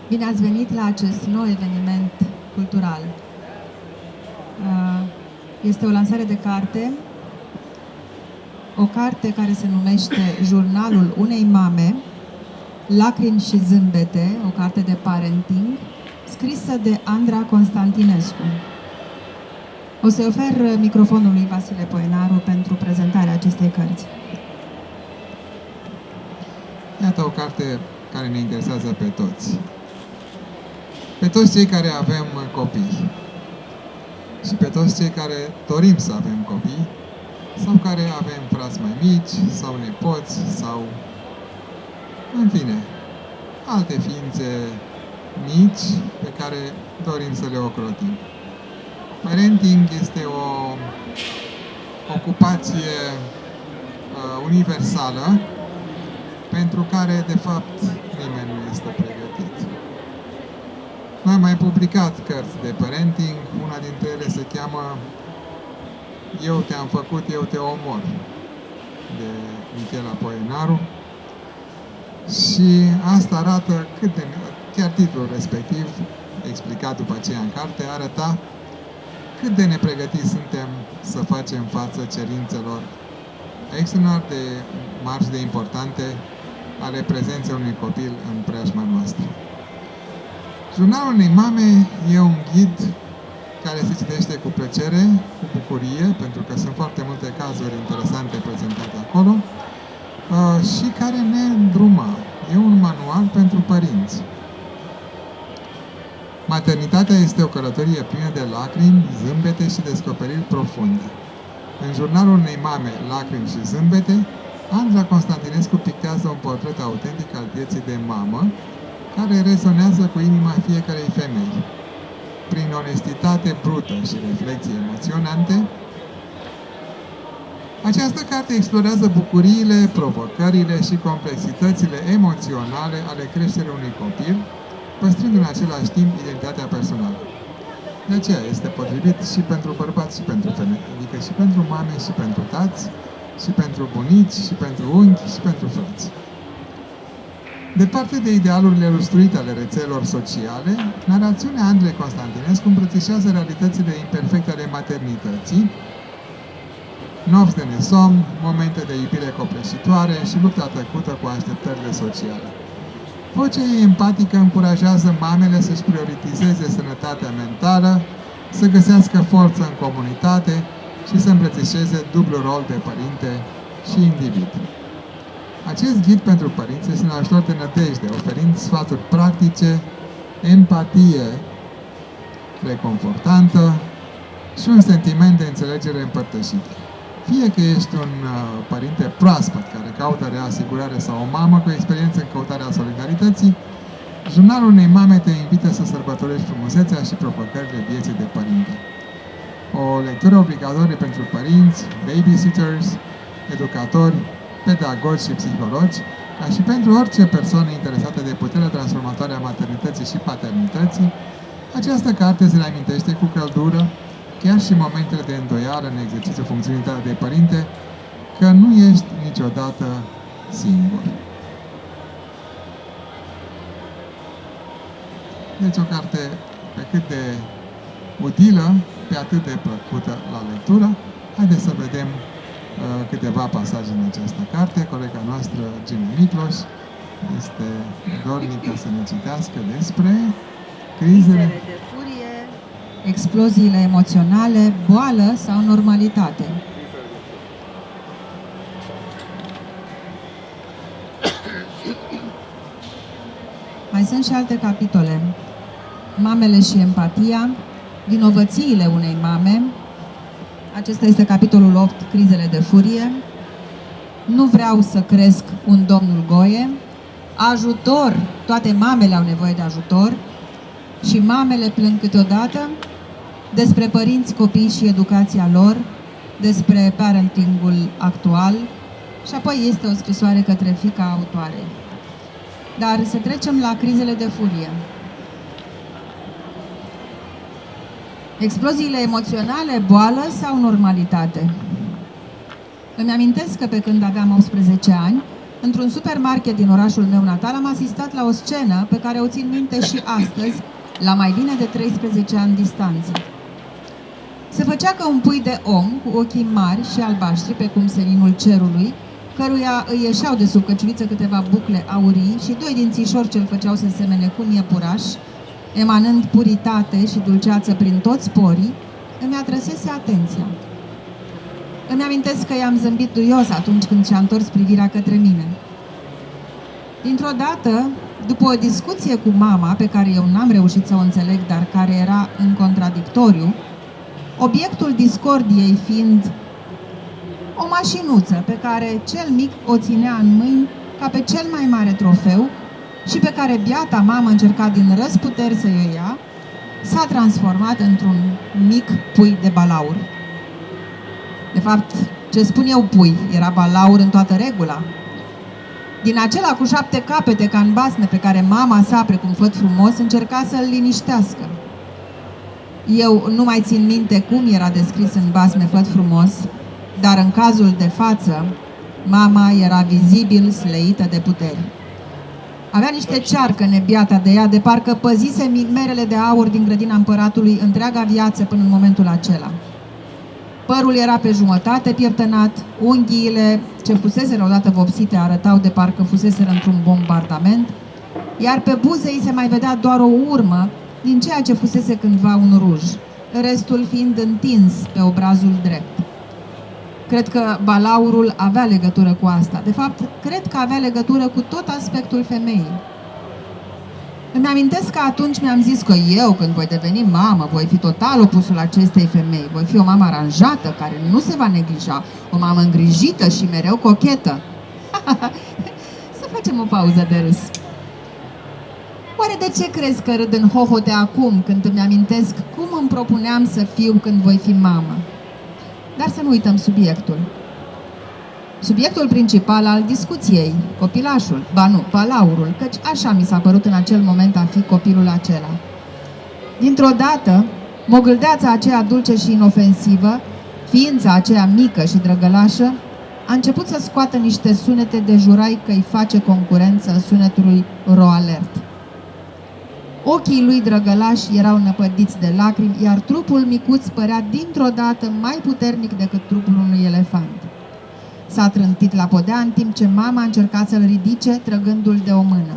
Bine ați venit la acest nou eveniment cultural. Este o lansare de carte, o carte care se numește Jurnalul unei mame, Lacrimi și zâmbete, o carte de parenting, scrisă de Andra Constantinescu. O să-i ofer microfonul lui Vasile Poenaru pentru prezentarea acestei cărți. Iată o carte care ne interesează pe toți. Pe toți cei care avem copii. Și pe toți cei care dorim să avem copii, sau care avem frați mai mici, sau nepoți, sau, în fine, alte ființe mici pe care dorim să le ocrotim. Parenting este o ocupație universală pentru care, de fapt, nimeni nu este pregătit. Noi am mai publicat cărți de parenting, una dintre ele se cheamă Eu te-am făcut, eu te omor, de Michela Poenaru. Și asta arată cât de... chiar titlul respectiv, explicat după aceea în carte, arăta cât de nepregătiți suntem să facem față cerințelor extraordinar de mari și de importante ale prezenței unui copil în preajma noastră. Jurnalul unei mame e un ghid care se citește cu plăcere, cu bucurie, pentru că sunt foarte multe cazuri interesante prezentate acolo, și care ne îndrumă. E un manual pentru părinți. Maternitatea este o călătorie plină de lacrimi, zâmbete și descoperiri profunde. În jurnalul unei mame, Lacrimi și zâmbete, Andra Constantinescu pictează un portret autentic al vieții de mamă, care rezonează cu inima fiecarei femei. Prin onestitate brută și reflexii emoționante, această carte explorează bucuriile, provocările și complexitățile emoționale ale creșterii unui copil, păstrând în același timp identitatea personală. De aceea este potrivit și pentru bărbați și pentru femei, adică și pentru mame și pentru tați, și pentru bunici, și pentru unchi, și pentru frați. Departe de idealurile lustruite ale rețelelor sociale, narațiunea Andrei Constantinescu îmbrățișează realitățile imperfecte ale maternității, nopți de nesomn, momente de iubire copleșitoare și lupta tăcută cu așteptările sociale. Vocea ei empatică încurajează mamele să-și prioritizeze sănătatea mentală, să găsească forță în comunitate și să îmbrățișeze dublul rol de părinte și individ. Acest ghid pentru părinți este un ajutor de nădejde, oferind sfaturi practice, empatie reconfortantă și un sentiment de înțelegere împărtășită. Fie că ești un părinte proaspăt care caută reasigurare sau o mamă cu experiență în căutarea solidarității, jurnalul unei mame te invită să sărbătorești frumusețea și provocările vieții de părinte. O lectură obligatorie pentru părinți, babysitters, educatori, pedagogi și psihologi, ca și pentru orice persoană interesată de puterea transformatoare a maternității și paternității, această carte se reamintește cu căldură, chiar și momentele de îndoială în exercițiul funcțiunii tale de părinte, că nu ești niciodată singur. Deci o carte pe cât de utilă, pe atât de plăcută la lectură. Haideți să vedem câteva pasaje în această carte. Colega noastră, Gina Micloș, este dornică să ne citească despre crizele de furie, exploziile emoționale, boală sau normalitate. Mai sunt și alte capitole. Mamele și empatia, vinovățiile unei mame. Acesta este capitolul 8, crizele de furie. Nu vreau să cresc un domnul Goie. Ajutor, toate mamele au nevoie de ajutor. Și mamele plâng câteodată. Despre părinți, copii și educația lor, despre parentingul actual și apoi este o scrisoare către fiica autoarei. Dar să trecem la crizele de furie. Exploziile emoționale, boală sau normalitate? Îmi amintesc că pe când aveam 18 ani, Într-un supermarket din orașul meu natal am asistat la o scenă pe care o țin minte și astăzi, la mai bine de 13 ani distanță. Se făcea ca un pui de om cu ochii mari și albaștri, pe cum seninul cerului, căruia îi ieșeau de sub căciuliță câteva bucle aurii și doi dințișori ce îl făceau să semene cu un iepuraș, emanând puritate și dulceață prin toți porii, îmi atrăsese atenția. Îmi amintesc că i-am zâmbit duios atunci când și-a întors privirea către mine. Dintr-o dată, după o discuție cu mama, pe care eu n-am reușit să o înțeleg, dar care era în contradictoriu, obiectul discordiei fiind o mașinuță pe care cel mic o ținea în mâini ca pe cel mai mare trofeu și pe care biata mamă încerca din răzputeri să o ia, s-a transformat într-un mic pui de balaur. De fapt, ce spun eu pui, era balaur în toată regula. Din acela cu 7 capete ca în basme pe care mama sa, precum făt frumos, încerca să-l liniștească. Eu nu mai țin minte cum era descris în basme făt frumos, dar în cazul de față, mama era vizibil sleită de puteri. Avea niște cearcă nebiata de ea, de parcă păzise merele de aur din grădina împăratului întreaga viață până în momentul acela. Părul era pe jumătate pieptănat, unghiile ce fuseseră odată vopsite arătau de parcă fuseseră într-un bombardament, iar pe buze îi se mai vedea doar o urmă din ceea ce fusese cândva un ruj, restul fiind întins pe obrazul drept. Cred că balaurul avea legătură cu asta. De fapt, cred că avea legătură cu tot aspectul femeii. Îmi amintesc că atunci mi-am zis că eu, când voi deveni mamă, voi fi total opusul acestei femei. Voi fi o mamă aranjată, care nu se va neglija, o mamă îngrijită și mereu cochetă. Să facem o pauză de râs. Oare de ce crezi că râd în hohote acum, când îmi amintesc cum îmi propuneam să fiu când voi fi mamă? Dar să nu uităm subiectul. Subiectul principal al discuției, copilașul, ba nu, balaurul, căci așa mi s-a părut în acel moment a fi copilul acela. Dintr-o dată, mogâldeața aceea dulce și inofensivă, ființa aceea mică și drăgălașă, a început să scoată niște sunete de jurai că îi face concurență sunetului ro-alert. Ochii lui drăgălași erau năpădiți de lacrimi, iar trupul micuț părea dintr-o dată mai puternic decât trupul unui elefant. S-a trântit la podea în timp ce mama a încercat să-l ridice, trăgându-l de o mână.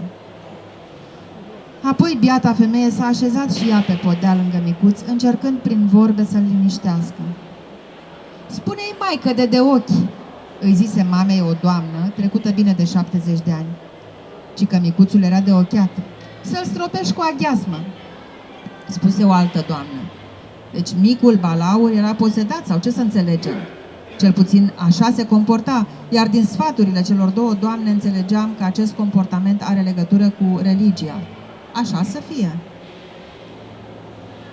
Apoi biata femeie s-a așezat și ea pe podea lângă micuț, încercând prin vorbe să-l liniștească. "Spune-i, maică, de ochi," îi zise mamei o doamnă, trecută bine de 70 de ani, ci că micuțul era de ochiat. "Să-l stropești cu aghiasmă," spuse o altă doamnă. Deci micul balaur era posedat, sau ce să înțelegem? Cel puțin așa se comporta, iar din sfaturile celor două doamne înțelegeam că acest comportament are legătură cu religia. Așa să fie.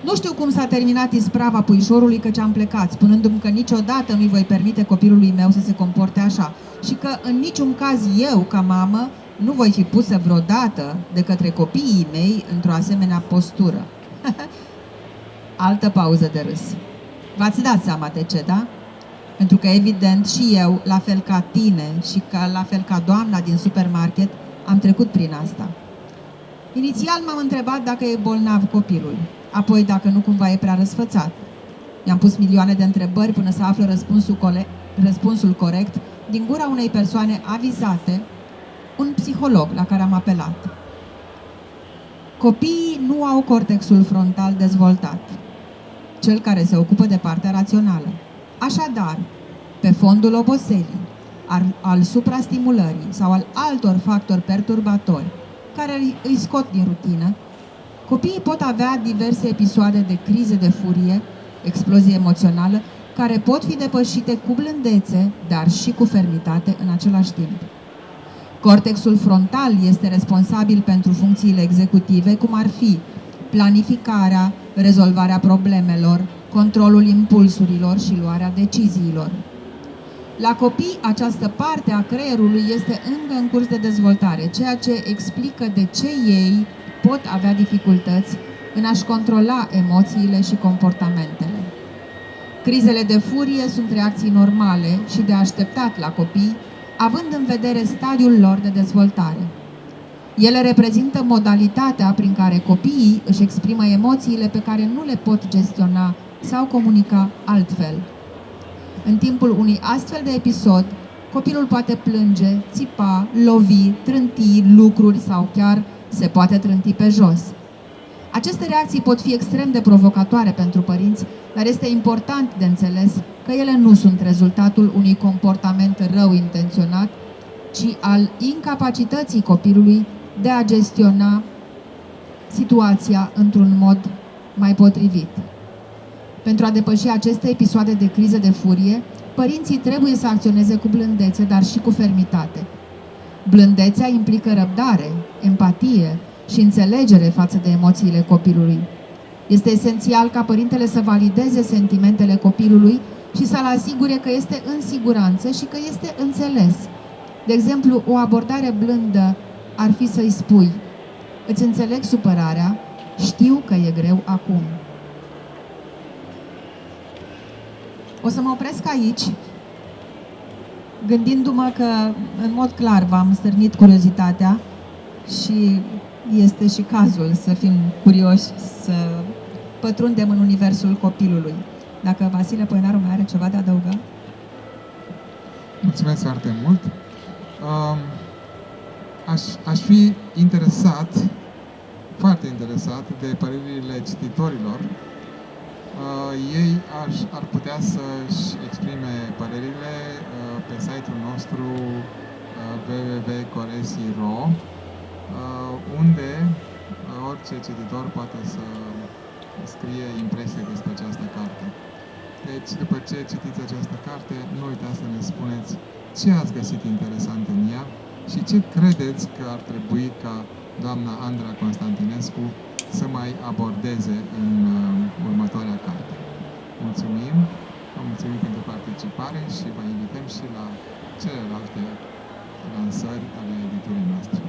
Nu știu cum s-a terminat isprava puișorului, căci am plecat, spunându-mi că niciodată nu-i voi permite copilului meu să se comporte așa și că în niciun caz eu, ca mamă, nu voi fi pusă vreodată de către copiii mei într-o asemenea postură. Altă pauză de râs. V-ați dat seama de ce, da? Pentru că, evident, și eu, la fel ca tine și la fel ca doamna din supermarket, am trecut prin asta. Inițial m-am întrebat dacă e bolnav copilul, apoi dacă nu cumva e prea răsfățat. I-am pus milioane de întrebări până să află răspunsul corect din gura unei persoane avizate, un psiholog la care am apelat. Copiii nu au cortexul frontal dezvoltat, cel care se ocupă de partea rațională. Așadar, pe fondul oboselii, al suprastimulării sau al altor factori perturbatori care îi scot din rutină, copiii pot avea diverse episoade de crize de furie, explozie emoțională, care pot fi depășite cu blândețe, dar și cu fermitate în același timp. Cortexul frontal este responsabil pentru funcțiile executive, cum ar fi planificarea, rezolvarea problemelor, controlul impulsurilor și luarea deciziilor. La copii, această parte a creierului este încă în curs de dezvoltare, ceea ce explică de ce ei pot avea dificultăți în a-și controla emoțiile și comportamentele. Crizele de furie sunt reacții normale și de așteptat la copii, având în vedere stadiul lor de dezvoltare. Ele reprezintă modalitatea prin care copiii își exprimă emoțiile pe care nu le pot gestiona sau comunica altfel. În timpul unui astfel de episod, copilul poate plânge, țipa, lovi, trânti lucruri sau chiar se poate trânti pe jos. Aceste reacții pot fi extrem de provocatoare pentru părinți, dar este important de înțeles că ele nu sunt rezultatul unui comportament rău intenționat, ci al incapacității copilului de a gestiona situația într-un mod mai potrivit. Pentru a depăși aceste episoade de criză de furie, părinții trebuie să acționeze cu blândețe, dar și cu fermitate. Blândețea implică răbdare, empatie și înțelegere față de emoțiile copilului. Este esențial ca părintele să valideze sentimentele copilului și să-l asigure că este în siguranță și că este înțeles. De exemplu, o abordare blândă ar fi să-i spui: îți înțeleg supărarea, știu că e greu acum. O să mă opresc aici, gândindu-mă că, în mod clar, v-am stârnit curiozitatea și este și cazul să fim curioși, să pătrundem în universul copilului. Dacă Vasile Poenaru mai are ceva de adăugat? Mulțumesc foarte mult! Aș fi interesat, foarte interesat, de părerile cititorilor. Ei ar putea să-și exprime părerile pe site-ul nostru www.coresi.ro, unde orice cititor poate să scrie impresii despre această carte. Deci, după ce citiți această carte, nu uitați să ne spuneți ce ați găsit interesant în ea și ce credeți că ar trebui ca doamna Andra Constantinescu să mai abordeze în următoarea carte. Mulțumim, vă mulțumim pentru participare și vă invităm și la celelalte lansări ale editurii noastre.